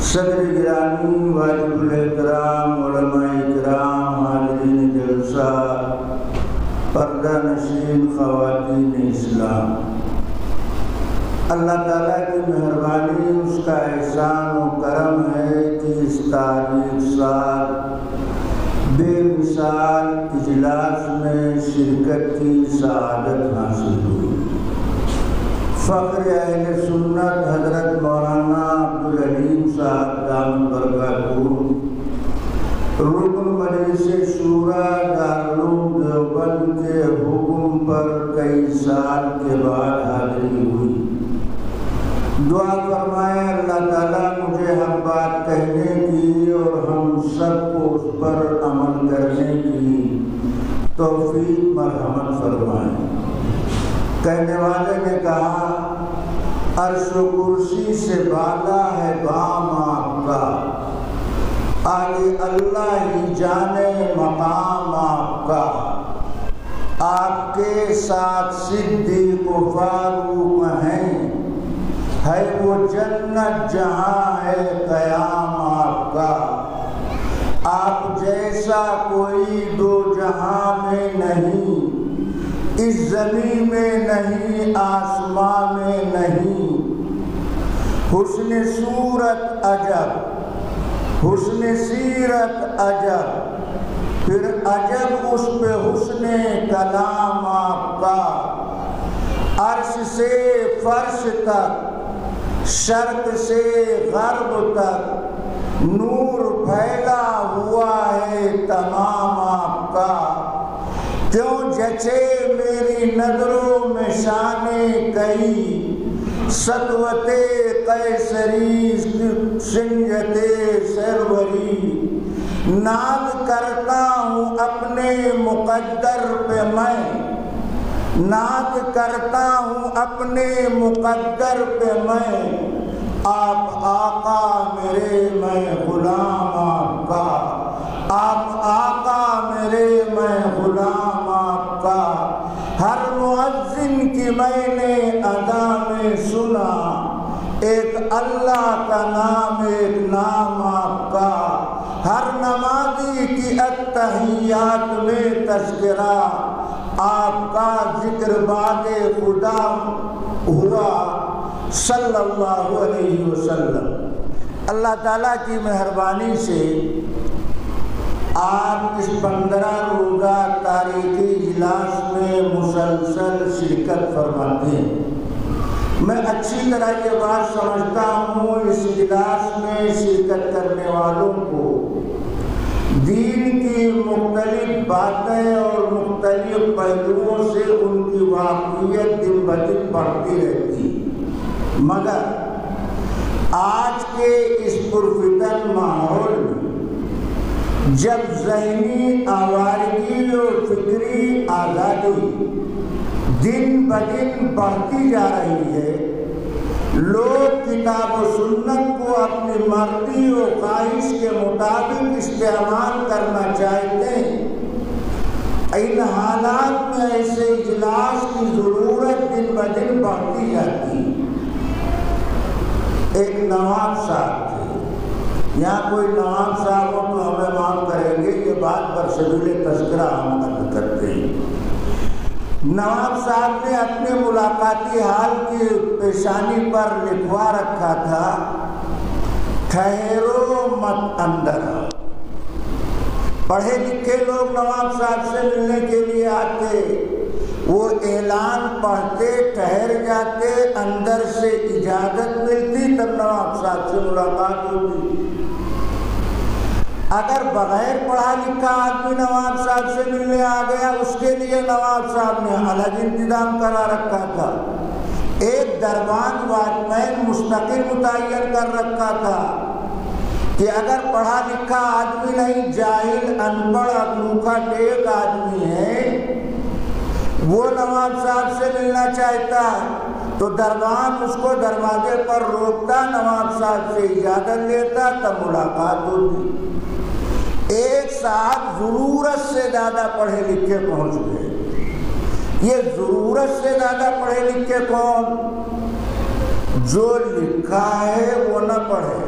صدر گرامی، واجب الاحترام علماء کرام، حاضرین جلسہ، پردہ نشین خواتین اسلام، اللہ تعالیٰ کی مہربانی، اس کا احسان و کرم ہے کہ اس تاریخ سال بے مثال اجلاس میں شرکت کی سعادت حاصل ہوئی۔ فخر اہل سنت حضرت مولانا عبدالعلیم صاحب دامت برکاتہ، رکن مجلس شورا دارالعلوم دیوبند کے حکم پر کئی سال کے بعد حاضری ہوئی۔ دعا فرمائیں اللہ تعالیٰ مجھے ہم بات کہنے کی اور ہم سب کو اس پر عمل کرنے کی توفیق مرحمت فرمائیں۔ کہنے والے نے کہا عرش و کرسی سے بالا ہے بام آپ کا، آگے اللہ ہی جانے مقام آپ کا، آپ کے ساتھ صدیق و فاروق ہیں، ہے وہ جنت جہاں ہے قیام آپ کا، آپ جیسا کوئی دو جہاں میں نہیں، اس زمین میں نہیں آسمان میں نہیں، حسن صورت عجب، حسن سیرت عجب، پھر عجب اس پہ حسن کلام آپ کا، عرش سے فرش تک، شرق سے غرب تک نور پھیلا ہوا ہے تمام آپ کا، کیوں جچے میری نظروں میں شان کئی، سطوت قیصری سنجت سروری، ناز کرتا ہوں اپنے مقدر پہ میں، ناز کرتا ہوں اپنے مقدر پہ میں، آپ آقا میرے میں غلام آپ کا، آپ آقا میرے میں غلام آپ کا، ہر مؤذن کی میں نے ادا میں سنا، ایک اللہ کا نام ایک نام آپ کا، ہر نمازی کی التحیات میں تذکرہ آپ کا، ذکر بعد خدا ہوا صلی اللہ علیہ وسلم۔ اللہ تعالیٰ کی مہربانی سے آپ اس 15 روزہ تاریخی اجلاس میں مسلسل شرکت فرماتے ہیں۔ میں اچھی طرح یہ بات سمجھتا ہوں اس اجلاس میں شرکت کرنے والوں کو دین کی مختلف باتیں اور مختلف پہلوؤں سے ان کی واقفیت دن بدن بڑھتی رہتی، مگر آج کے اس پرفتن ماحول میں جب ذہنی آوارگی اور فکری آزادی دن بدن بڑھتی جا رہی ہے، لوگ کتاب و سنت کو اپنی مرضی و خواہش کے مطابق استعمال کرنا چاہتے ہیں، ان حالات میں ایسے اجلاس کی ضرورت دن بدن بڑھتی جاتی ہے۔ ایک نواب صاحب تھے، یہاں کوئی نواب صاحب ہو تو ہمیں معاف کریں گے، یہ بات برسبیل تذکرہ ہم عرض کرتے ہیں۔ نواب صاحب نے اپنے ملاقاتی حال کی پیشانی پر لکھوا رکھا تھا، ٹھہرو مت اندر۔ پڑھے لکھے لوگ نواب صاحب سے ملنے کے لیے آتے، وہ اعلان پڑھتے، ٹھہر جاتے، اندر سے اجازت ملتی تب نواب صاحب سے ملاقات ہوتی۔ اگر بغیر پڑھا لکھا آدمی نواب صاحب سے ملنے آ گیا، اس کے لیے نواب صاحب نے الگ انتظام کرا رکھا تھا، ایک دربان واچمین مستقل متعین کر رکھا تھا کہ اگر پڑھا لکھا آدمی نہیں، جاہل ان پڑھ انوکھا ٹیک آدمی ہے، وہ نواب صاحب سے ملنا چاہتا تو دربان اس کو دروازے پر روکتا، نواب صاحب سے اجازت لیتا، تب ملاقات ہوتی۔ ایک صاحب ضرورت سے زیادہ پڑھے لکھے پہنچ گئے۔ یہ ضرورت سے زیادہ پڑھے لکھے کون؟ جو لکھا ہے وہ نہ پڑھے،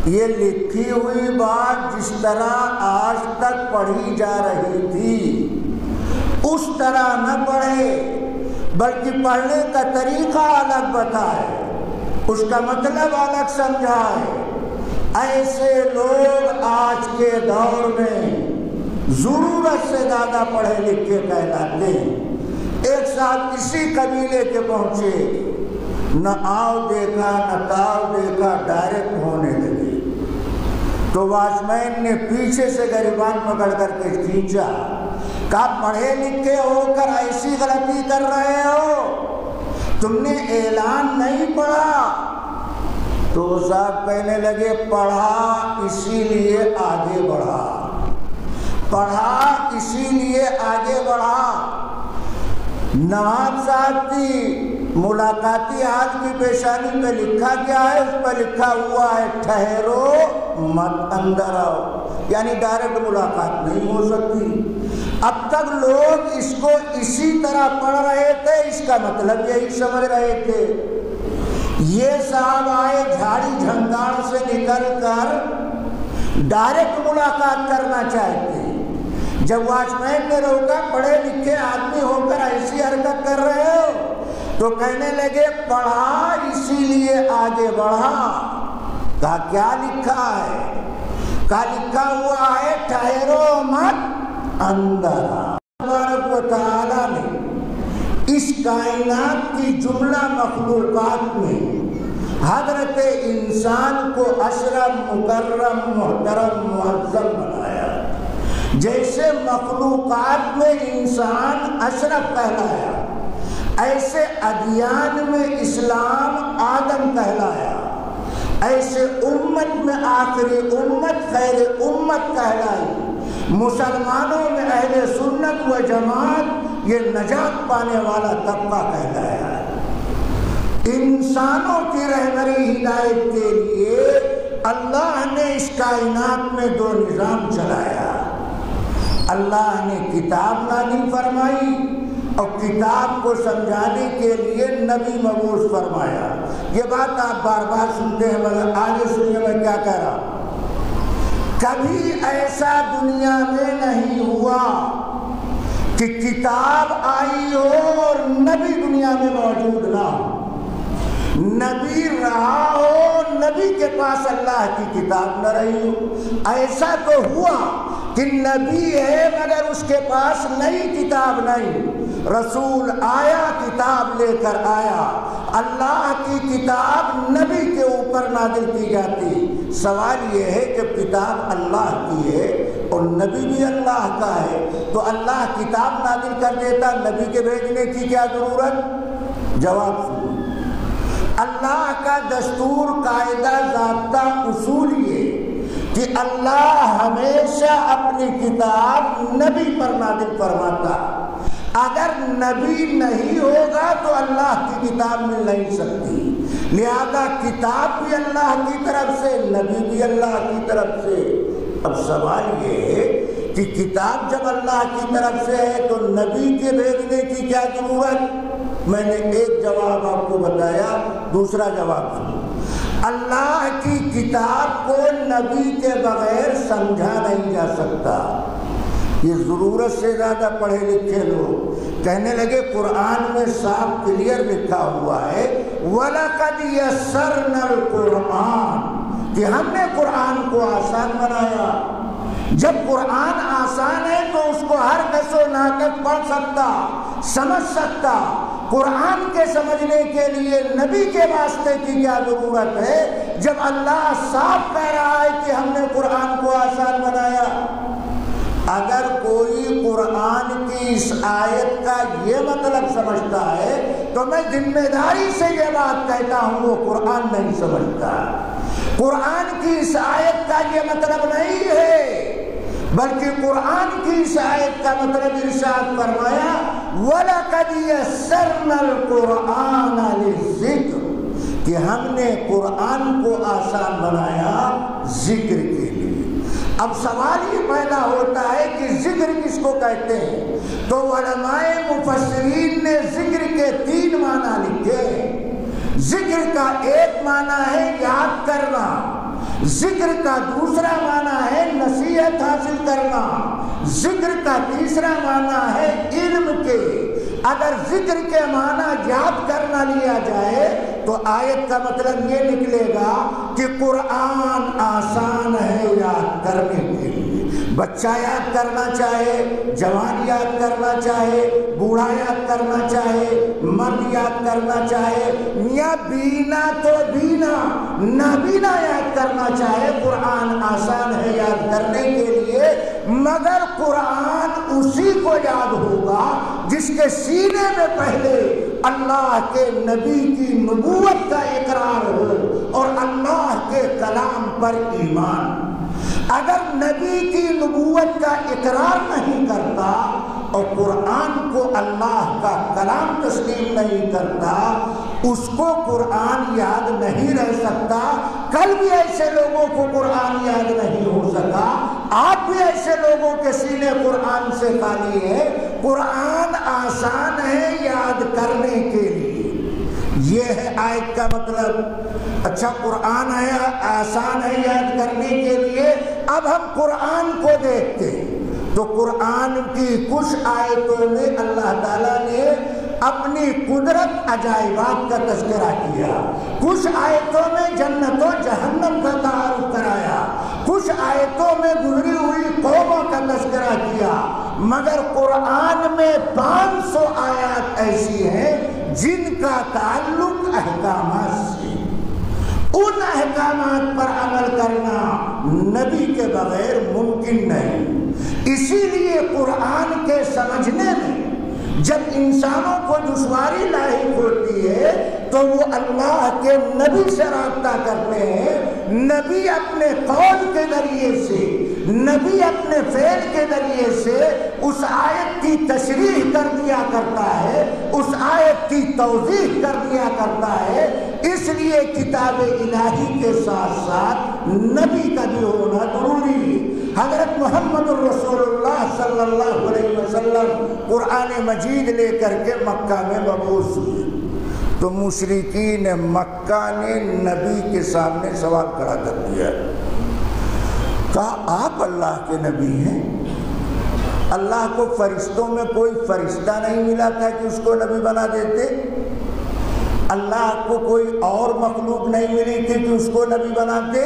یہ لکھی ہوئی بات جس طرح آج تک پڑھی جا رہی تھی اس طرح نہ پڑھے، بلکہ پڑھنے کا طریقہ الگ بتائے، اس کا مطلب الگ سمجھائے۔ ایسے لوگ آج کے دور میں ضرورت سے زیادہ پڑھے لکھے کہلاتے ہیں۔ ایک ساتھ کسی قبیلے کے پہنچے، نہ آؤ دیکھا نہ تاؤ دیکھا، ڈائریکٹ ہونے لگے تو واچ مین نے پیچھے سے گریبان پکڑ کر کے کھینچا، کہا پڑھے لکھے ہو کر ایسی غلطی کر رہے ہو، تم نے اعلان نہیں پڑھا؟ تو صاحب کہنے لگے پڑھا اسی لیے آگے بڑھا، پڑھا اسی لیے آگے بڑھا۔ نواب صاحب کی ملاقاتی ہاتھ کی پیشانی پہ لکھا کیا ہے؟ اس پہ لکھا ہوا ہے ٹھہرو مت اندر آؤ، یعنی ڈائریکٹ ملاقات نہیں ہو سکتی۔ اب تک لوگ اس کو اسی طرح پڑھ رہے تھے، اس کا مطلب یہی سمجھ رہے تھے۔ یہ صاحب آئے جھاڑی جھنگاڑ سے نکل کر ڈائریکٹ ملاقات کرنا چاہتے۔ جب واچ مین نے روکا، پڑھے لکھے آدمی ہو کر ایسی حرکت کر رہے ہو، تو کہنے لگے پڑھا اسی لیے آگے بڑھا۔ کہا کیا لکھا ہے؟ کہا لکھا ہوا ہے ٹھہرو مت اندر آ۔ تبارک و تعالیٰ نے اس کائنات کی جملہ مخلوقات میں حضرت انسان کو اشرف، مکرم، محترم، معظم بنایا۔ جیسے مخلوقات میں انسان اشرف کہلایا، ایسے ادیان میں اسلام آدم کہلایا، ایسے امت میں آخری امت خیر امت کہلائی، مسلمانوں میں اہل سنت و جماعت یہ نجات پانے والا طبقہ کہلایا ہے۔ انسانوں کی رہبری ہدایت کے لیے اللہ نے اس کائنات میں دو نظام چلایا۔ اللہ نے کتاب نازل فرمائی اور کتاب کو سمجھانے کے لیے نبی مبعوث فرمایا۔ یہ بات آپ بار بار سنتے ہیں، مگر آگے سنیے میں کیا کہہ رہا ہوں۔ کبھی ایسا دنیا میں نہیں ہوا کہ کتاب آئی ہو اور نبی دنیا میں موجود نہ ہو۔ نبی رہا ہو، نبی کے پاس اللہ کی کتاب نہ رہی ہو۔ ایسا تو ہوا کہ نبی ہے مگر اس کے پاس نئی کتاب نہیں۔ رسول آیا، کتاب لے کر آیا۔ اللہ کی کتاب نبی کے اوپر نازل کی جاتی۔ سوال یہ ہے کہ کتاب اللہ کی ہے اور نبی بھی اللہ کا ہے، تو اللہ کتاب نازل کر دیتا، نبی کے بھیجنے کی کیا ضرورت؟ جواب سنو۔ اللہ کا دستور، قاعدہ، ضابطہ، اصول یہ کہ اللہ ہمیشہ اپنی کتاب نبی پر نازل فرماتا۔ اگر نبی نہیں ہوگا تو اللہ کی کتاب مل نہیں سکتی، لہذا کتاب بھی اللہ کی طرف سے، نبی بھی اللہ کی طرف سے۔ اب سوال یہ ہے کہ کتاب جب اللہ کی طرف سے ہے تو نبی کے بھیجنے کی کیا ضرورت؟ میں نے ایک جواب آپ کو بتایا، دوسرا جواب سنو۔ اللہ کی کتاب کو نبی کے بغیر سمجھا نہیں جا سکتا۔ یہ ضرورت سے زیادہ پڑھے لکھے لوگ کہنے لگے قرآن میں صاف کلیئر لکھا ہوا ہے وَلَقَدْ يَسَّرْنَا الْقُرْآنَ، کہ ہم نے قرآن کو آسان بنایا۔ جب قرآن آسان ہے تو اس کو ہر کس و ناقص پڑھ سکتا، سمجھ سکتا۔ قرآن کے سمجھنے کے لیے نبی کے واسطے کی کیا ضرورت ہے جب اللہ صاف کہہ رہا ہے کہ ہم نے قرآن کو آسان بنایا؟ اگر کوئی قرآن کی اس آیت کا یہ مطلب سمجھتا ہے تو میں ذمہ داری سے یہ بات کہتا ہوں وہ قرآن نہیں سمجھتا۔ قرآن کی اس آیت کا یہ مطلب نہیں ہے، بلکہ قرآن کی اس آیت کا مطلب ارشاد فرمایا وَلَقَدْ يَسَّرْنَا الْقُرْآنَ لِلذِّكْرِ، کہ ہم نے قرآن کو آسان بنایا ذکر کے لیے۔ اب سوال یہ پیدا ہوتا ہے کہ ذکر کس کو کہتے ہیں؟ تو علماء مفسرین نے ذکر کے 3 معنی لکھے۔ ذکر کا ایک معنی ہے یاد کرنا، ذکر کا دوسرا معنی ہے نصیحت حاصل کرنا، ذکر کا تیسرا معنی ہے علم کے۔ اگر ذکر کے معنی یاد کرنا لیا جائے تو آیت کا مطلب یہ نکلے گا کہ قرآن آسان ہے یاد کرنے کے لیے۔ بچہ یاد کرنا چاہے، جوان یاد کرنا چاہے، بوڑھا یاد کرنا چاہے، مرد یاد کرنا چاہے، میاں بینا تو بینا، نابینا یاد کرنا چاہے، قرآن آسان ہے یاد کرنے کے لیے۔ مگر قرآن اسی کو یاد ہوگا جس کے سینے میں پہلے اللہ کے نبی کی نبوت کا اقرار ہو اور اللہ کے کلام پر ایمان۔ اگر نبی کی نبوت کا اقرار نہیں کرتا اور قرآن کو اللہ کا کلام تسلیم نہیں کرتا، اس کو قرآن یاد نہیں رہ سکتا۔ کل بھی ایسے لوگوں کو قرآن یاد نہیں ہو سکا، آپ بھی ایسے لوگوں کے سینے قرآن سے خالی ہے۔ قرآن آسان ہے یاد کرنے کے لیے، یہ ہے آیت کا مطلب۔ اچھا، قرآن ہے آسان ہے یاد کرنے کے لیے۔ اب ہم قرآن کو دیکھتے ہیں تو قرآن کی کچھ آیتوں میں اللہ تعالیٰ نے اپنی قدرت عجائبات کا تذکرہ کیا، کچھ آیتوں میں جنت و جہنم کا تعارف کرایا، کچھ آیتوں میں گزری ہوئی قوموں کا تذکرہ کیا۔ مگر قرآن میں 500 آیات ایسی ہیں جن کا تعلق احکامات سے، ان احکامات پر عمل کرنا نبی کے بغیر ممکن نہیں۔ اسی لیے قرآن کے سمجھنے میں جب انسانوں کو دشواری لاحق ہوتی ہے تو وہ اللہ کے نبی سے رابطہ کرتے ہیں۔ نبی اپنے قول کے ذریعے سے، نبی اپنے فعل کے ذریعے سے اس آیت کی تشریح کر دیا کرتا ہے، اس آیت کی توضیح کر دیا کرتا ہے۔ اس لیے کتاب الہی کے ساتھ ساتھ نبی کا بھی ہونا ضروری ہے۔ حضرت محمد الرسول اللہ صلی اللہ علیہ وسلم قرآن مجید لے کر کے مکہ میں مبعوث ہوئے تو مشرکین مکہ نے نبی کے سامنے سوال کھڑا کر دیا، کہا آپ اللہ کے نبی ہیں؟ اللہ کو فرشتوں میں کوئی فرشتہ نہیں ملا تھا کہ اس کو نبی بنا دیتے؟ اللہ کو کوئی اور مخلوق نہیں ملی تھی کہ اس کو نبی بناتے؟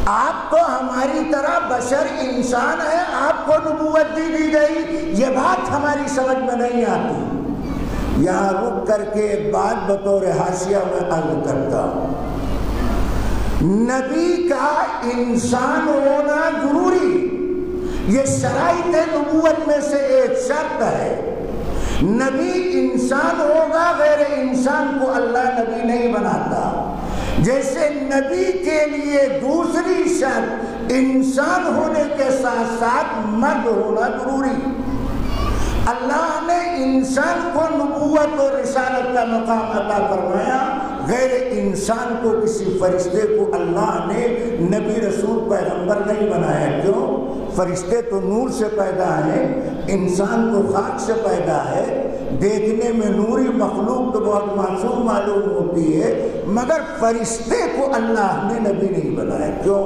آپ تو ہماری طرح بشر انسان ہے، آپ کو نبوت دی گئی، یہ بات ہماری سمجھ میں نہیں آتی۔ یہاں رک کر کے ایک بات بطور حاشیہ میں عرض کرتا ہوں، نبی کا انسان ہونا ضروری، یہ شرائط نبوت میں سے ایک شرط ہے۔ نبی انسان ہوگا، غیر انسان کو اللہ نبی نہیں بناتا۔ جیسے نبی کے لیے دوسری شرط انسان ہونے کے ساتھ ساتھ مرد ہونا ضروری۔ اللہ نے انسان کو نبوت اور رسالت کا مقام عطا فرمایا، غیر انسان کو، کسی فرشتے کو اللہ نے نبی رسول پیغمبر نہیں بنایا۔ کیوں؟ فرشتے تو نور سے پیدا ہیں، انسان تو خاک سے پیدا ہے، دیکھنے میں نوری مخلوق تو بہت معصوم معلوم ہوتی ہے، مگر فرشتے کو اللہ نے نبی نہیں بنایا۔ کیوں؟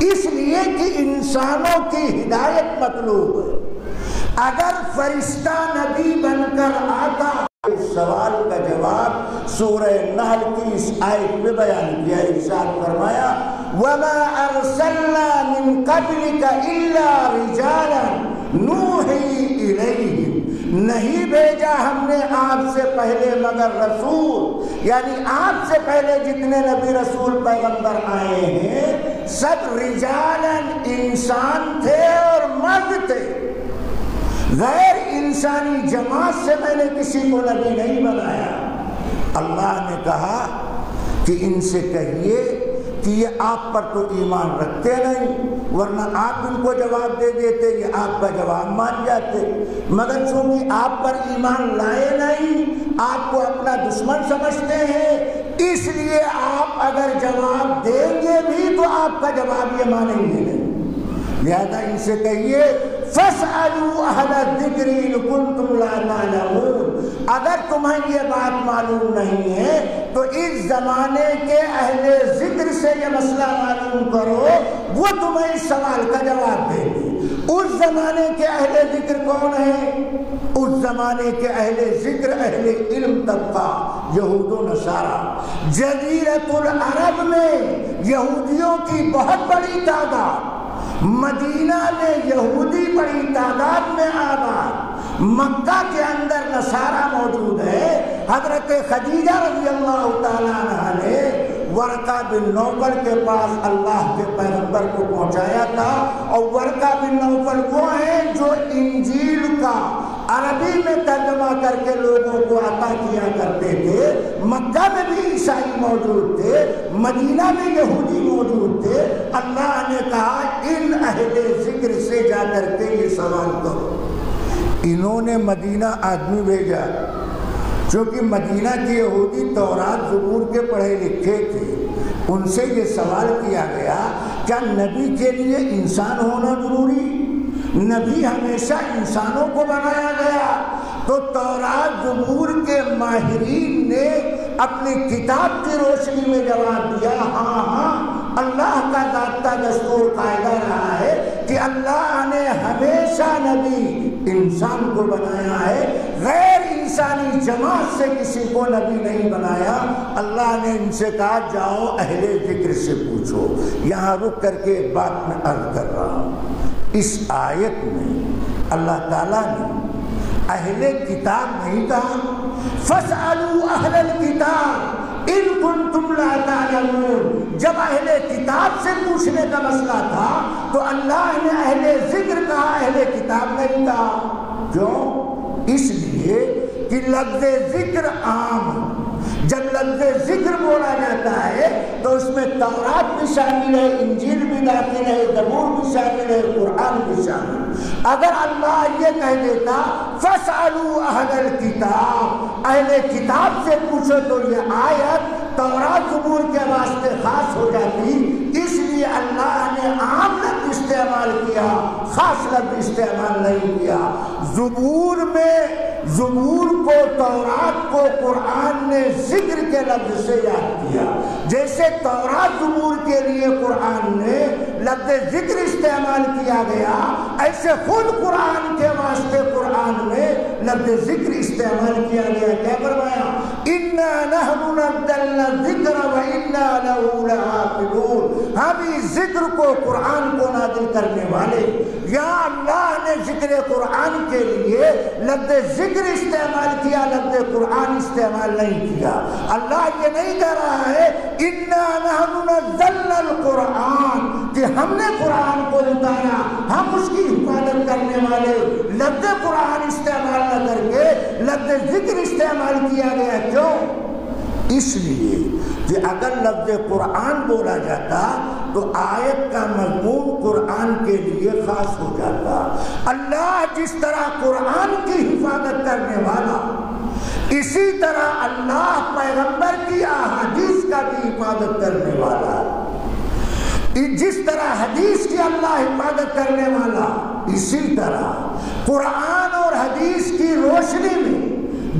اس لیے کہ انسانوں کی ہدایت مطلوب ہے۔ اگر فرشتہ نبی بن کر آتا، اس سوال کا جواب سورہ نحل کی اس آیت میں بیان کیا، ارشاد فرمایا وَمَا أَرْسَلْنَا مِن قَبْلِكَ إِلَّا رِجَالًا نُوحِي إِلَيْهِمْ، نہیں بھیجا ہم نے آپ سے پہلے مگر رسول، یعنی آپ سے پہلے جتنے نبی رسول پیغمبر آئے ہیں سب رجالن انسان تھے اور مرد تھے، غیر انسانی جماعت سے میں نے کسی کو نبی نہیں بنایا۔ اللہ نے کہا کہ ان سے کہیے کہ یہ آپ پر تو ایمان رکھتے نہیں، ورنہ آپ ان کو جواب دے دیتے، یہ آپ کا جواب مان جاتے، مگر چونکہ آپ پر ایمان لائے نہیں، آپ کو اپنا دشمن سمجھتے ہیں، اس لیے آپ اگر جواب دیں گے بھی تو آپ کا جواب یہ مانیں گے نہیں۔ لہذا ان سے کہیے فَاسْأَلُوا أَهْلَ الذِّكْرِ إِن كُنتُمْ لَا تَعْلَمُونَ، اگر تمہیں یہ بات معلوم نہیں ہے تو اس زمانے کے اہل ذکر سے یہ مسئلہ معلوم کرو وہ تمہیں اس سوال کا جواب دیں گے۔ اس زمانے کے اہل ذکر کون ہیں؟ اس زمانے کے اہل ذکر اہل علم طبقہ یہود و نصارہ۔ جزیرۃ العرب میں یہودیوں کی بہت بڑی تعداد، مدینہ میں یہودی بڑی تعداد میں آباد، مکہ کے اندر نصارہ موجود ہے۔ حضرت خدیجہ رضی اللہ تعالیٰ عنہ نے ورقہ بن نوفل کے پاس اللہ کے پیغمبر کو پہنچایا تھا، اور ورقہ بن نوفل وہ ہیں جو انجیل کا عربی میں ترجمہ کر کے لوگوں کو عطا کیا کرتے تھے۔ مکہ میں بھی عیسائی موجود تھے، مدینہ میں یہودی موجود تھے۔ اللہ نے کہا ان اہل ذکر سے جا کر کے یہ سوال کرو۔ انہوں نے مدینہ آدمی بھیجا، چونکہ مدینہ کے یہودی تورات زبور کے پڑھے لکھے تھے، ان سے یہ سوال کیا گیا کیا نبی کے لیے انسان ہونا ضروری؟ نبی ہمیشہ انسانوں کو بنایا گیا؟ تو تورات زبور کے ماہرین نے اپنی کتاب کی روشنی میں جواب دیا، ہاں ہاں اللہ کا ذاتہ دستور قاعدہ رہا ہے کہ اللہ نے ہمیشہ نبی انسان کو بنایا ہے، غیر انسانی جماعت سے کسی کو نبی نہیں بنایا۔ اللہ نے ان سے کہا جاؤ اہل ذکر سے پوچھو۔ یہاں رک کر کے ایک بات میں عرض کر رہا ہوں، اس آیت میں اللہ تعالیٰ نے اہل کتاب نہیں کہا، فَاسْأَلُوا أَهْلَ الْكِتَابِ إِن كُنتُمْ لَا تَعْلَمُونَ۔ جب اہل کتاب سے پوچھنے کا مسئلہ تھا تو اللہ نے اہل ذکر کہا، اہل کتاب نہیں کہا۔ کیوں؟ اس لیے کہ لفظ ذکر عام، جب لفظ ذکر بولا جاتا ہے تو اس میں تورات بھی شامل ہے، انجیل بھی داخل ہے، زبور بھی شامل ہے، قرآن بھی شامل۔ اگر اللہ یہ کہہ دیتا فَاسْأَلُوا أَهْلَ الْكِتَابِ، اہل کتاب سے پوچھو، تو یہ آیت تورات زبور کے واسطے خاص ہو جاتی۔ اس لیے اللہ نے عام لفظ استعمال کیا، خاص لفظ استعمال نہیں کیا۔ زبور میں زبور کو، تورات کو قرآن نے ذکر کے لفظ سے یاد کیا، جیسے تورات زبور کے لیے قرآن نے لفظ ذکر استعمال کیا گیا، ایسے خود قرآن کے واسطے قرآن میں لفظ ذکر استعمال کیا گیا۔ کیا فرمایا؟ اِنَّا نَحْنُ نَزَّلْنَا الذِّكْرَ وَإِنَّا لَهُ لَحَافِظُونَ۔ ہم اس ذکر کو، قرآن کو نازل کرنے والے۔ یہاں اللہ نے ذکر قرآن کے لیے لفظ ذکر استعمال کیا، لفظ قرآن استعمال نہیں کیا۔ اللہ یہ نہیں کہہ رہا ہے اِنَّا نَحْنُ نَزَّلْنَا الْقُرْآنَ کہ ہم نے قرآن کو اتارا، ہم اس کی حفاظت کرنے والے۔ لفظ قرآن استعمال نہ کر کے لفظ ذکر استعمال کیا گیا۔ کیوں؟ اس لیے کہ اگر لفظ قرآن بولا جاتا تو آیت کا مضمون قرآن کے لیے خاص ہو جاتا۔ اللہ جس طرح قرآن کی حفاظت کرنے والا، اسی طرح اللہ پیغمبر کی احادیث کا بھی حفاظت کرنے والا۔ جس طرح حدیث کی اللہ حفاظت کرنے والا، اسی طرح قرآن اور حدیث کی روشنی میں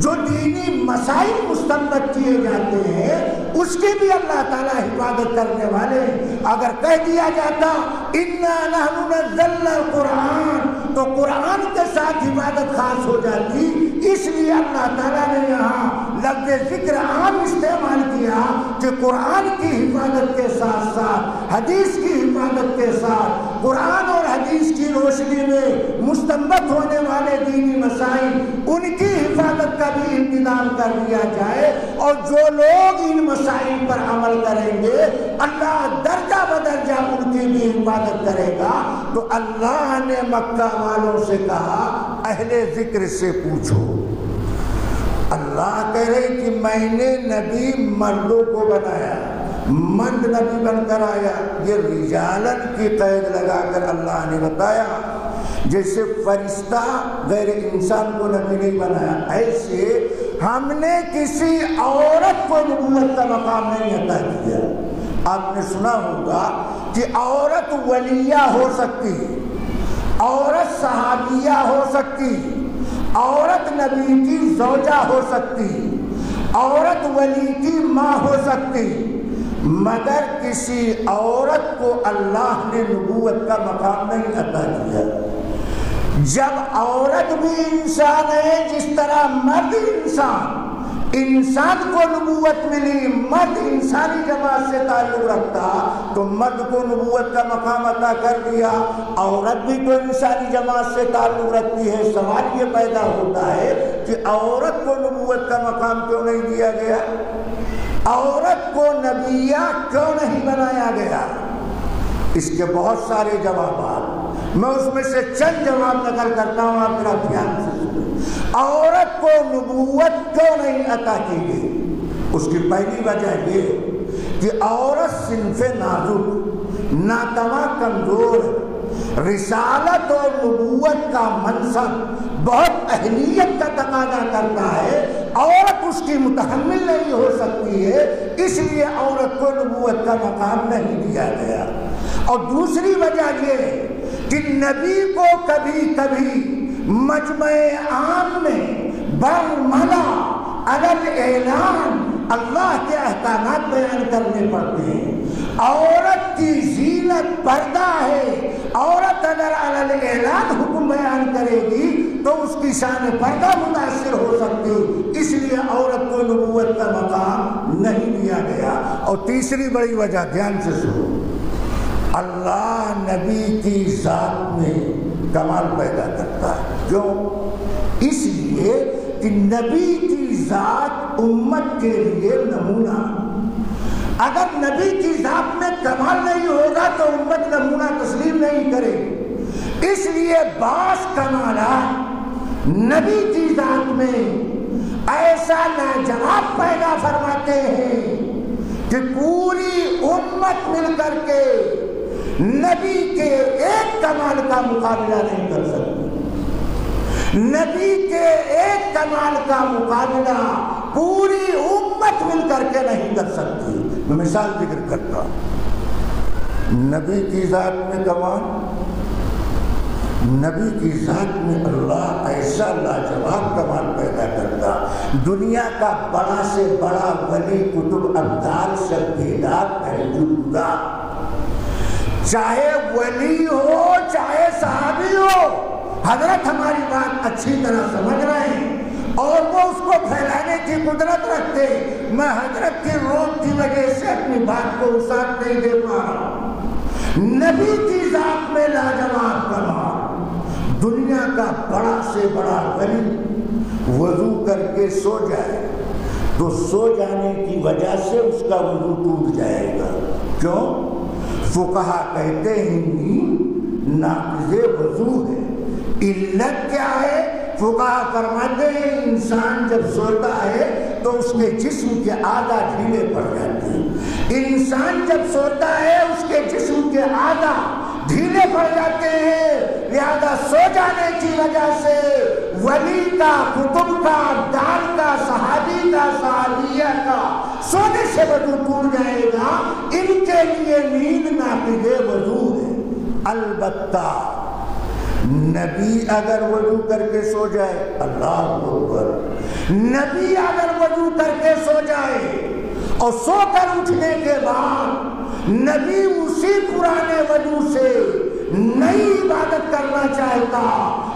جو دینی مسائل مستنبط کیے جاتے ہیں اس کی بھی اللہ تعالیٰ حفاظت کرنے والے ہیں۔ اگر کہہ دیا جاتا اِنَّا نَحْنُ نَزَّلْنَا الْقُرْآنَ تو قرآن کے ساتھ حفاظت خاص ہو جاتی۔ اس لیے اللہ تعالیٰ نے یہاں لفظ ذکر عام استعمال کیا کہ قرآن کی حفاظت کے ساتھ ساتھ، حدیث کی حفاظت کے ساتھ، قرآن اور حدیث کی روشنی میں مستنبط ہونے والے دینی مسائل ان کی حفاظت کا بھی انتظام کر دیا جائے، اور جو لوگ ان مسائل پر عمل کریں گے اللہ درجہ بدرجہ ان کی بھی حفاظت کرے گا۔ تو اللہ نے مکہ والوں سے کہا اہل ذکر سے پوچھو۔ اللہ کہہ رہے کہ میں نے نبی مردوں کو بنایا، مرد نبی بن کر آیا۔ یہ رجالن کی قید لگا کر اللہ نے بتایا، جیسے فرشتہ غیر انسان کو نبی نہیں بنایا، ایسے ہم نے کسی عورت کو نبوت کا مقام نہیں عطا کیا۔ آپ نے سنا ہوگا کہ عورت ولیہ ہو سکتی، عورت صحابیہ ہو سکتی، عورت نبی کی زوجہ ہو سکتی، عورت ولی کی ماں ہو سکتی، مگر کسی عورت کو اللہ نے نبوت کا مقام نہیں عطا کیا۔ جب عورت بھی انسان ہے جس طرح مرد انسان کو نبوت ملی، مرد انسانی جماعت سے تعلق رکھتا تو مرد کو نبوت کا مقام عطا کر دیا، عورت بھی تو انسانی جماعت سے تعلق رکھتی ہے۔ سوال یہ پیدا ہوتا ہے کہ عورت کو نبوت کا مقام کیوں نہیں دیا گیا؟ عورت کو نبیہ کیوں نہیں بنایا گیا؟ اس کے بہت سارے جوابات، میں اس میں سے چند جواب نقل کرتا ہوں، آپ میرا دھیان سے سنیں۔ عورت کو نبوت کیوں نہیں عطا کی گئی؟ اس کی پہلی وجہ یہ کہ عورت صنف نازک، ناتواں، کمزور، رسالت اور نبوت کا منصب بہت اہلیت کا تقاضا کرتا ہے، عورت اس کی متحمل نہیں ہو سکتی ہے، اس لیے عورت کو نبوت کا مقام نہیں دیا گیا۔ اور دوسری وجہ یہ کہ نبی کو کبھی کبھی مجمع عام میں برملا عدد اعلان اللہ کے احکامات بیان کرنے پڑتے ہیں۔ عورت کی زینت پردہ ہے، عورت اگر عدد اعلان حکم بیان کرے گی تو اس کی شان پردہ متاثر ہو سکتی، اس لیے عورت کو نبوت کا مقام نہیں دیا گیا۔ اور تیسری بڑی وجہ، دھیان سے سنو، اللہ نبی کی ذات میں کمال پیدا کرتا ہے۔ کیوں؟ اس لیے کہ نبی کی ذات امت کے لیے نمونہ، اگر نبی کی ذات میں کمال نہیں ہوگا تو امت نمونہ تسلیم نہیں کرے۔ اس لیے بعض کمالات نبی کی ذات میں ایسا لاجواب پیدا فرماتے ہیں کہ پوری امت مل کر کے نبی کے ایک کمال کا مقابلہ نہیں کر سکتی۔ نبی کے ایک کمال کا مقابلہ پوری امت مل کر کے نہیں کر سکتی۔ میں مثال ذکر کرتا ہوں، نبی کی ذات میں کمال، نبی کی ذات میں اللہ ایسا لاجواب کمال پیدا کرتا، دنیا کا بڑا سے بڑا ولی، کتب، ابدال، شبیدات، تہجدہ، چاہے ولی ہو چاہے صحابی ہو، حضرت ہماری بات اچھی طرح سمجھ رہے ہیں اور وہ اس کو پھیلانے کی قدرت رکھتے، میں حضرت کی روک کی وجہ سے اپنی بات کو وسعت نہیں دے پا رہا۔ نبی کی ذات میں لاجواب کمال، دنیا کا بڑا سے بڑا ولی وضو کر کے سو جائے تو سو جانے کی وجہ سے اس کا وضو ٹوٹ جائے گا۔ کیوں؟ فقہا کہتے ہیں نیند ناقض وضو ہے۔ علت کیا ہے؟ فقہا فرماتے ہیں انسان جب سوتا ہے تو اس کے جسم کے اعضاء ڈھیلے پڑ جاتے ہیں۔ انسان جب سوتا ہے اس کے جسم کے اعضاء ڈھیلے پڑ جاتے ہیں، لہذا سو جانے کی وجہ سے ولی کا، کتب کا، ابدال کا، صحابی کا، صحابیہ کا سونے سے وضو ٹوٹ جائے گا۔ ان کے لیے نیند ناقض وضو ہے۔ البتہ نبی اگر وضو کر کے سو جائے، اللہ اکبر، نبی اگر وضو کر کے سو جائے اور سو کر اٹھنے کے بعد نبی اسی پرانے وضو سے نئی عبادت کرنا چاہتا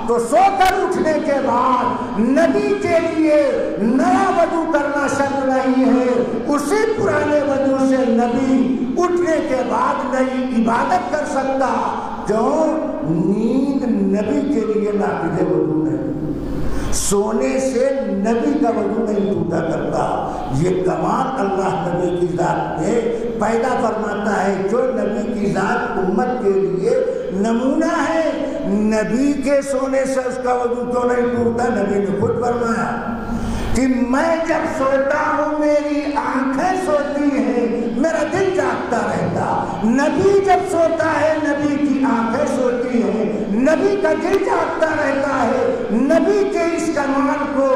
تو سو کر اٹھنے کے بعد نبی کے لیے نیا وضو کرنا شرط نہیں ہے، اسی پرانے وضو سے نبی اٹھنے کے بعد نئی عبادت کر سکتا۔ کیوں؟ نیند نبی کے لیے ناقض وضو نہیں، سونے سے نبی کا وضو نہیں ٹوٹا کرتا۔ یہ کمال اللہ نبی کی ذات میں پیدا فرماتا ہے، جو نبی کی ذات امت کے لیے نمونہ ہے۔ نبی کے سونے سے اس کا وضو کیوں نہیں ٹوٹتا؟ نبی نے خود فرمایا کہ میں جب سوتا ہوں میری آنکھیں سوتی ہیں، میرا دل جاگتا رہتا۔ نبی جب سوتا ہے نبی کی آنکھیں سوتی ہیں، نبی کا دل جاگتا رہتا ہے۔ نبی کے اس کمال کو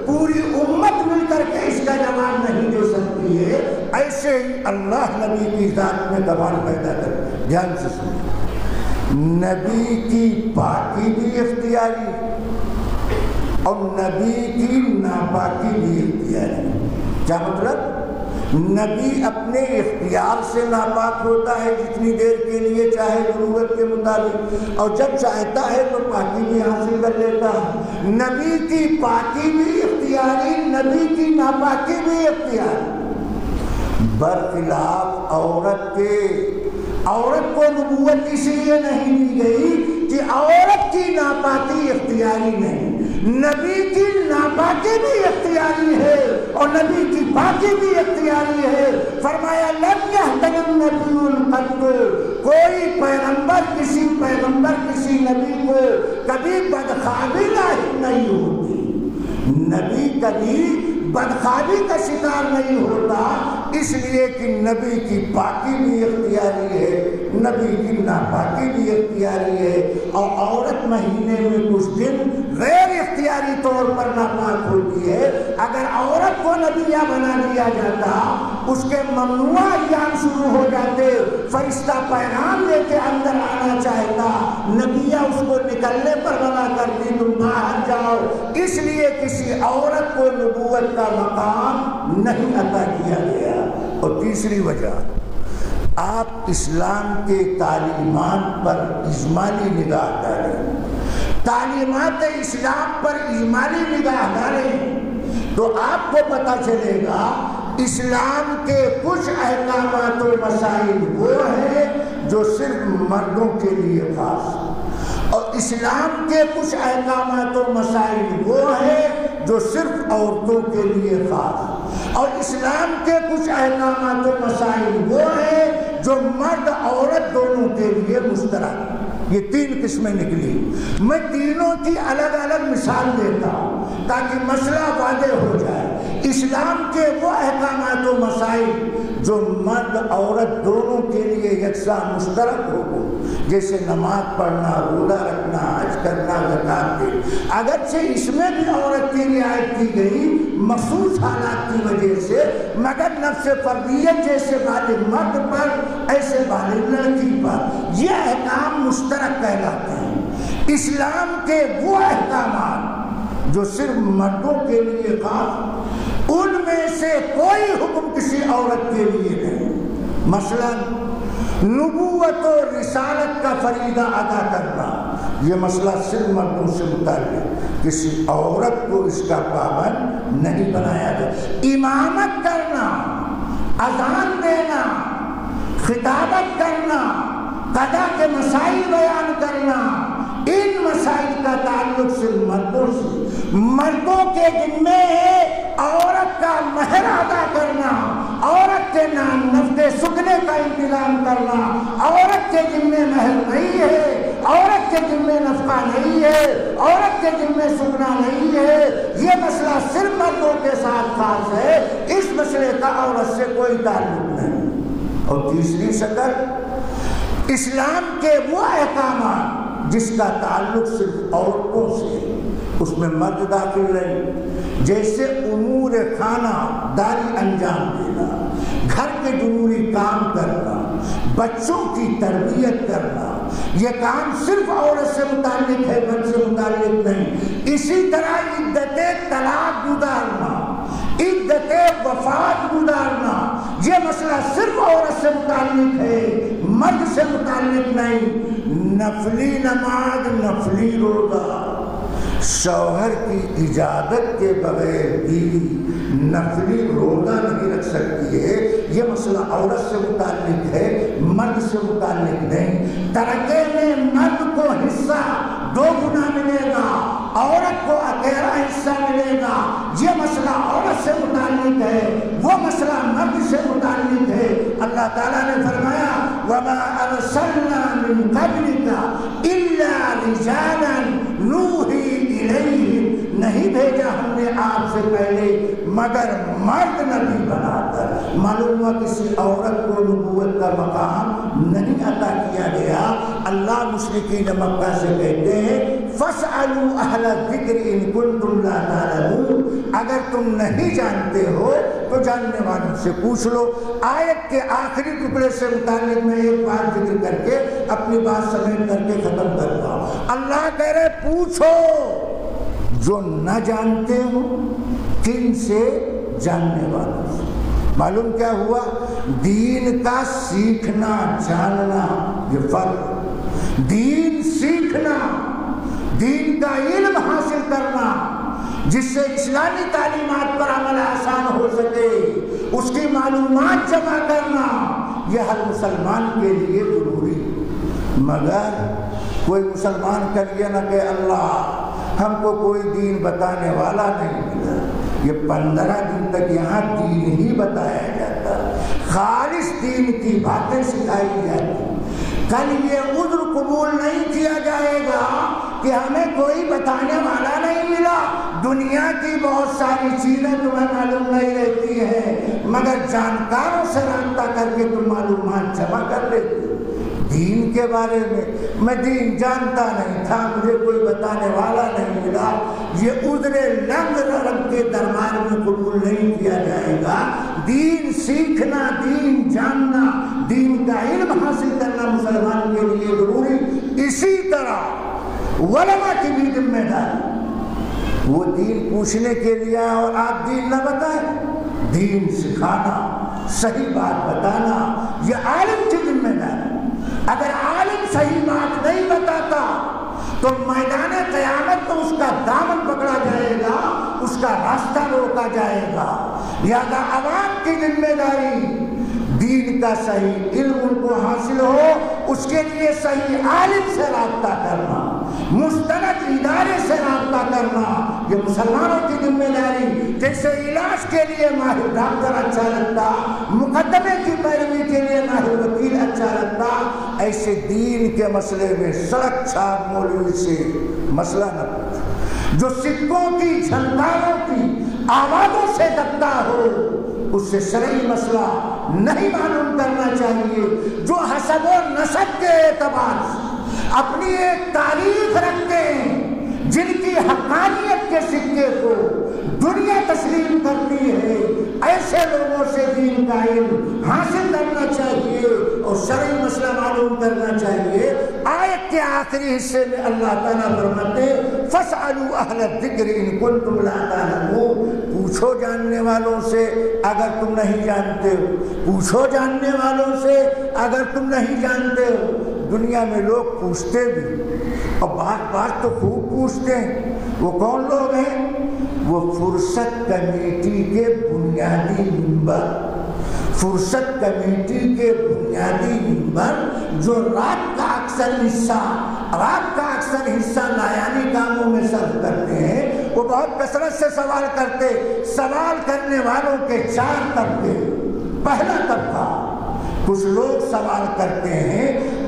پوری امت مل کر کے اس کا جواب نہیں دے سکتی ہے۔ ایسے ہی اللہ نبی کی ذات میں کمال پیدا کرتا۔ دھیان سے سنیں، نبی کی پاکی بھی اختیاری اور نبی کی ناپاکی بھی اختیاری۔ کیا مطلب؟ نبی اپنے اختیار سے ناپاک ہوتا ہے جتنی دیر کے لیے چاہے ضرورت کے مطابق، اور جب چاہتا ہے تو پاکی بھی حاصل کر لیتا ہے۔ نبی کی پاکی بھی اختیاری، نبی کی ناپاکی بھی اختیاری، برخلاف عورت کے۔ عورت کو نبوت اس لیے نہیں دی گئی کہ عورت کی ناپاکی اختیاری نہیں، نبی کی ناپاکی بھی اختیاری ہے اور نبی کی پاکی بھی اختیاری ہے۔ فرمایا لم یحتلم نبی قط، کوئی پیغمبر کسی نبی کو کبھی بدخوابی لاحق نہیں ہوتی، نبی کبھی بدخوابی کا شکار نہیں ہوتا، اس لیے کہ نبی کی پاکی بھی اختیاری ہے، نبی کی ناپاکی بھی اختیاری ہے۔ اور عورت مہینے میں کچھ دن غیر اختیاری طور پر ناپاک ہوتی ہے، اگر عورت کو نبیہ بنا دیا جاتا، اس کے ممنوع ایام شروع ہو جاتے، فرشتہ پیغام لے کے اندر آنا چاہتا، نبیہ اس کو نکلنے پر منع کرتی، تم باہر جاؤ۔ اس لیے کسی عورت کو نبوت کا مقام نہیں عطا کیا گیا۔ اور تیسری وجہ، آپ اسلام کے تعلیمات پر اجمالی نگاہ ڈالیں، تعلیمات اسلام پر اجمالی نگاہ ڈالیں تو آپ کو پتہ چلے گا اسلام کے کچھ احکامات و مسائل وہ ہیں جو صرف مردوں کے لیے خاص، اور اسلام کے کچھ احکامات و مسائل وہ ہیں جو صرف عورتوں کے لیے خاص، اور اسلام کے کچھ احکامات و مسائل وہ ہیں جو مرد عورت دونوں کے لیے مشترک۔ یہ تین قسمیں نکلی، میں تینوں کی الگ الگ مثال دیتا ہوں تاکہ مسئلہ واضح ہو جائے۔ اسلام کے وہ احکامات و مسائل جو مرد عورت دونوں کے لیے یکساں مشترک ہو، جیسے نماز پڑھنا، روزہ رکھنا، حج کرنا، زکات دینا، اگرچہ اس میں بھی عورت کی رعایت کی گئی مخصوص حالات کی وجہ سے، مگر نفس فردیت جیسے بالغ مرد پر ایسے بالغ لڑکی پر یہ احکام مشترک کہلاتے ہیں۔ اسلام کے وہ احکامات جو صرف مردوں کے لیے خاص، ان میں سے کوئی حکم کسی عورت کے لیے نہیں۔ مثلا نبوت و رسالت کا فریضہ ادا کرنا، یہ مسئلہ صرف مردوں سے متعلق، کسی عورت کو اس کا پابند نہیں بنایا گیا۔ امامت کرنا، اذان دینا، خطابت کرنا، قضا کے مسائل بیان کرنا، ان مسائل کا تعلق صرف مردوں سے۔ مردوں کے ذمے ہے عورت کا مہر ادا کرنا، عورت کے نام نفقے سکنے کا انتظام کرنا، عورت کے ذمے مہر نہیں ہے، عورت کے ذمے نفقہ نہیں ہے، عورت کے ذمے سکنا نہیں ہے۔ یہ مسئلہ صرف مردوں کے ساتھ خاص ہے، اس مسئلے کا عورت سے کوئی تعلق نہیں۔ اور تیسری شکل، اسلام کے وہ احکامات جس کا تعلق صرف عورتوں سے، اس میں مرد داخل نہیں، جیسے امور خانہ داری انجام دینا، گھر کے ضروری کام کرنا، بچوں کی تربیت کرنا، یہ کام صرف عورت سے متعلق ہے، مرد سے متعلق نہیں۔ اسی طرح عدت طلاق گزارنا، عدت وفات گزارنا، یہ مسئلہ صرف عورت سے متعلق ہے، مرد سے متعلق نہیں۔ نفلی نماز، نفلی روزہ، شوہر کی اجازت کے بغیر بیوی نفلی روزہ نہیں رکھ سکتی ہے، یہ مسئلہ عورت سے متعلق ہے، مرد سے متعلق نہیں۔ ترکے میں مرد کو حصہ 2 گنا ملے گا، عورت کو اکیلا حصہ ملے گا، یہ مسئلہ عورت سے متعلق ہے، وہ مسئلہ مرد سے متعلق ہے۔ اللہ تعالیٰ نے فرمایا وَمَا أَرْسَلْنَا مِن قَبْلِكَ إِلَّا رِجَالًا نُوحِي إِلَيْهِمْ، نہیں بھیجا ہم نے آپ سے پہلے مگر مرد نبی بنا کر۔ معلوم ہوا کسی عورت کو نبوت کا مقام نہیں عطا کیا گیا۔ اللہ مشرکین مکہ سے کہتے ہیں فَاسْأَلُوا أَهْلَ الذِّكْرِ إِن كُنتُمْ لَا تَعْلَمُونَ، اگر تم نہیں جانتے ہو تو جاننے والوں سے پوچھ لو۔ آیت کے آخری ٹکڑے سے متعلق میں ایک بات ذکر کر کے اپنی بات سمیٹ کر کے ختم کرتا ہوں۔ اللہ کہہ رہے پوچھو جو نہ جانتے ہو، کن سے؟ جاننے والوں سے۔ معلوم کیا ہوا؟ دین کا سیکھنا جاننا، یہ فرق، دین سیکھنا، دین کا علم حاصل کرنا جس سے اسلامی تعلیمات پر عمل آسان ہو سکے، اس کی معلومات جمع کرنا، یہ ہر مسلمان کے لیے ضروری۔ مگر کوئی مسلمان کریے نہ کہ اللہ ہم کو کوئی دین بتانے والا نہیں ملا، یہ 15 دن تک یہاں دین ہی بتایا جاتا، خالص دین کی باتیں سکھائی جاتی۔ کل یہ عذر قبول نہیں کیا جائے گا کہ ہمیں کوئی بتانے والا نہیں ملا۔ دنیا کی بہت ساری چیزیں تمہیں معلوم نہیں رہتی ہیں، مگر جانکاروں سے رابطہ کر کے تم معلومات جمع کر لیتے۔ دین کے بارے میں دین جانتا نہیں تھا، مجھے کوئی بتانے والا نہیں ملا، یہ عذر لنگ رب کے دربار میں قبول نہیں کیا جائے گا۔ دین سیکھنا، دین جاننا، دین کا علم حاصل کرنا مسلمان کے لیے ضروری۔ اسی طرح علماء کی بھی ذمہ داری، وہ دین پوچھنے کے لیے اور آپ دین نہ بتائیں، دین سکھانا، صحیح بات بتانا، یہ عالم کی ذمہ داری۔ اگر عالم صحیح بات نہیں بتاتا تو میدان قیامت تو اس کا دامن پکڑا جائے گا، اس کا راستہ روکا جائے گا۔ لہذا عوام کی ذمہ داری دین کا صحیح علم ان کو حاصل ہو، اس کے لیے صحیح عالم سے رابطہ کرنا، مستند ادارے سے رابطہ کرنا، یہ مسلمانوں کی ذمہ داری۔ جیسے علاج کے لیے ماہر ڈاکٹر اچھا لگتا، مقدمے کی پیروی کے لیے ماہر وکیل اچھا لگتا، ایسے دین کے مسئلے میں سڑک چھاپ مولوی سے مسئلہ نہ پوچھو۔ جو سکوں کی، جھنکاروں کی آوازوں سے دبتا ہو، اس سے شرعی مسئلہ نہیں معلوم کرنا چاہیے۔ جو حسب و نسب کے اعتبار سے اپنی ایک تاریخ رکھتے ہیں، جن کی حقانیت کے سکے کو دنیا تسلیم کرتی ہے، ایسے لوگوں سے دین کا علم حاصل کرنا چاہیے اور شرعی مسئلہ معلوم کرنا چاہیے۔ آیت کے آخری حصے میں اللہ تعالیٰ فرماتے فَاسْأَلُوا أَهْلَ الذِّكْرِ إِن كُنتُمْ لَا تَعْلَمُونَ، پوچھو جاننے والوں سے اگر تم نہیں جانتے ہو، پوچھو جاننے والوں سے اگر تم نہیں جانتے ہو۔ دنیا میں لوگ پوچھتے بھی اور بات تو خوب پوچھتے ہیں۔ وہ کون لوگ ہیں؟ وہ فرصت کمیٹی کے بنیادی ممبر، فرصت کمیٹی کے بنیادی ممبر جو رات کا اکثر حصہ لایانی کاموں میں صرف کرتے ہیں۔ وہ بہت کثرت سے سوال کرتے، سوال کرنے والوں کے 4 طبقے۔ پہلا طبقہ، کچھ لوگ سوال کرتے ہیں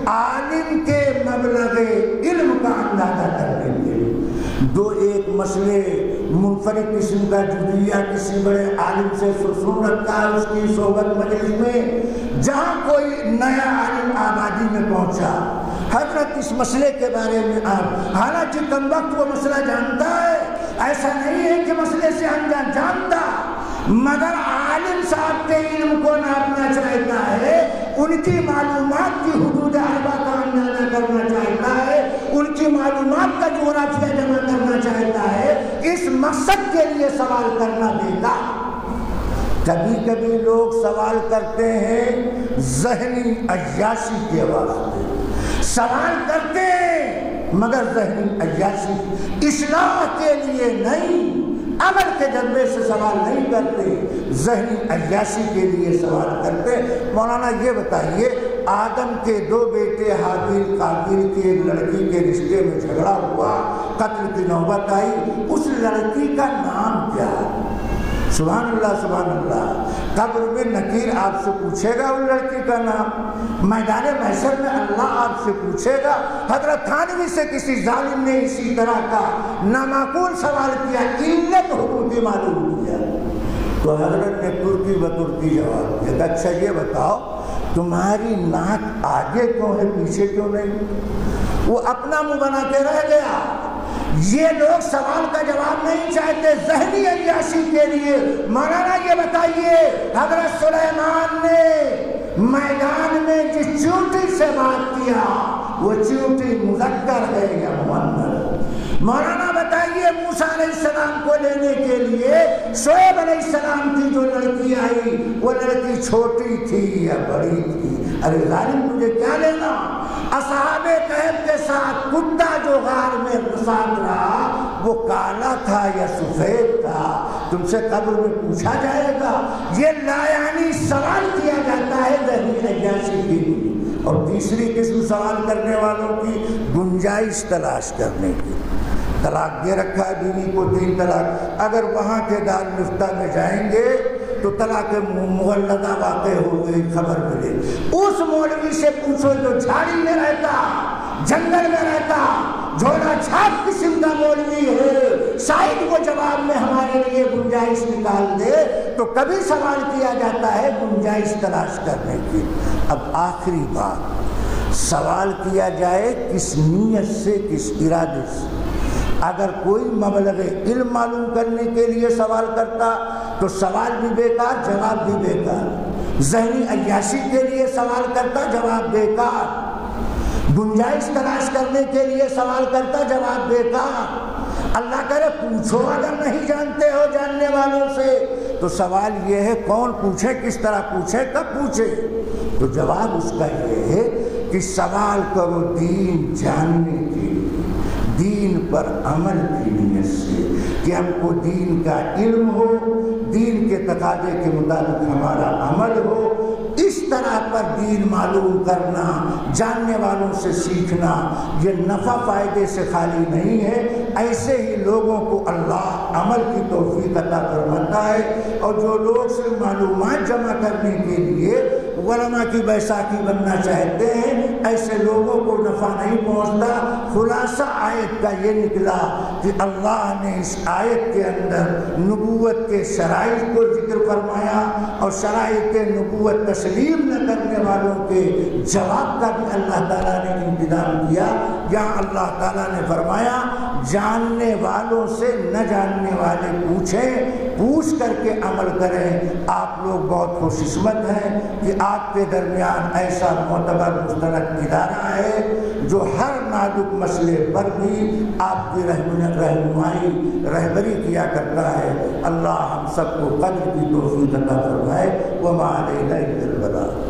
عالم کے مبلغ علم کا اندازہ کرنے کے لیے۔ دو ایک مسئلے منفرد قسم کا جزیہ کسی بڑے عالم سے سن رکھتا ہے اس کی صحبت مجلس میں، جہاں کوئی نیا عالم آبادی میں پہنچا، حضرت اس مسئلے کے بارے میں آپ، حالانکہ کم وقت وہ مسئلہ جانتا ہے، ایسا نہیں ہے کہ مسئلے سے انجان جانتا، مگر عالم صاحب کے علم کو ناپنا چاہتا ہے، ان کی معلومات کی حدود اربع کا اندازہ کرنا چاہتا ہے، ان کی معلومات کا جغرافیہ جمع کرنا چاہتا ہے۔ اس مقصد کے لیے سوال کرنا دیتا۔ کبھی کبھی لوگ سوال کرتے ہیں ذہنی عیاشی کے واسطے، سوال کرتے ہیں مگر ذہنی عیاشی، اصلاح کے لیے نہیں، عمل کے جذبے سے سوال نہیں کرتے، ذہنی عیاشی کے لیے سوال کرتے۔ مولانا یہ بتائیے، آدم کے 2 بیٹے حابیل قابیل کی ایک لڑکی کے رشتے میں جھگڑا ہوا، قتل کی نوبت آئی، اس لڑکی کا نام کیا؟ سبحان اللہ سبحان اللہ۔ قبر میں نکیر آپ سے پوچھے گا ان لڑکی کا نام، میدان محشر میں اللہ آپ سے پوچھے گا۔ حضرت تھانوی سے کسی ظالم نے اسی طرح کا نامعقول سوال کیا، علت حقوقی معلوم کیا، تو حضرت نے ترکی بترکی جواب دیا، اچھا یہ بتاؤ تمہاری ناک آگے کیوں ہے پیچھے کیوں نہیں؟ وہ اپنا منہ بنا کے رہ گیا۔ یہ لوگ سوال کا جواب نہیں چاہتے، ذہنی عیاشی کے لیے۔ مولانا یہ بتائیے، حضرت سلیمان نے میدان میں جس چیونٹی سے بات کیا، وہ چیونٹی مذکر ہے یا مؤنث؟ مولانا بتائیے چاہیے موسیٰ علیہ السلام کو لینے کے لیے؟ شعیب علیہ السلام کی جو لڑکی آئی وہ لڑکی چھوٹی تھی یا بڑی تھی؟ ارے ظالم تجھے کیا لینا؟ اصحاب کہف کے ساتھ کتا جو غار میں ساتھ رہا وہ کالا تھا یا سفید تھا؟ تم سے قبر میں پوچھا جائے گا۔ یہ لایعنی سوال کیا جاتا ہے ذہنی عیاشی کی۔ اور تیسری قسم سوال کرنے والوں کی گنجائش تلاش کرنے کی۔ طلاق دے رکھا ہے بیوی کو 3 طلاق، اگر وہاں کے دارالفتہ میں جائیں گے تو طلاق مغلظہ واقع ہو گئی خبر ملے۔ اس مولوی سے پوچھو جو جھاڑی میں رہتا، جنگل میں رہتا، جھولا چھاپ قسم کا مولوی ہے، شاید وہ جواب میں ہمارے لیے گنجائش نکال دے۔ تو کبھی سوال کیا جاتا ہے گنجائش تلاش کرنے کی۔ اب آخری بات، سوال کیا جائے کس نیت سے، کس ارادے سے؟ اگر کوئی مبلغ علم معلوم کرنے کے لیے سوال کرتا تو سوال بھی بیکار، جواب بھی بیکار۔ ذہنی عیاشی کے لیے سوال کرتا، جواب بیکار۔ گنجائش تلاش کرنے کے لیے سوال کرتا، جواب بیکار۔ اللہ کرے پوچھو اگر نہیں جانتے ہو جاننے والوں سے، تو سوال یہ ہے کون پوچھے، کس طرح پوچھے، کب پوچھے؟ تو جواب اس کا یہ ہے کہ سوال کرو دین جاننے کے لیے، دین پر عمل کی نیت سے، کہ ہم کو دین کا علم ہو، دین کے تقاضے کے مطابق ہمارا عمل ہو۔ اس طرح پر دین معلوم کرنا، جاننے والوں سے سیکھنا، یہ نفع فائدے سے خالی نہیں ہے۔ ایسے ہی لوگوں کو اللہ عمل کی توفیق عطا فرماتا ہے۔ اور جو لوگ صرف معلومات جمع کرنے کے لیے علماء کی بیساکھی بننا چاہتے ہیں، ایسے لوگوں کو نفع نہیں پہنچتا۔ خلاصہ آیت کا یہ نکلا کہ اللہ نے اس آیت کے اندر نبوت کے شرائط کو ذکر فرمایا، اور شرائط نبوت تسلیم نہ کرنے والوں کے جواب کا بھی اللہ تعالیٰ نے انتظام کیا۔ جہاں اللہ تعالیٰ نے فرمایا جاننے والوں سے نہ جاننے والے پوچھیں، پوچھ کر کے عمل کریں۔ آپ لوگ بہت خوش قسمت ہیں کہ آپ کے درمیان ایسا معتبر مستند ادارہ ہے جو ہر نازک مسئلے پر بھی آپ کی رہبری کیا کرتا ہے۔ اللہ ہم سب کو قدر کی توفیق عطا فرمائے۔ وما علینا الا البلاغ۔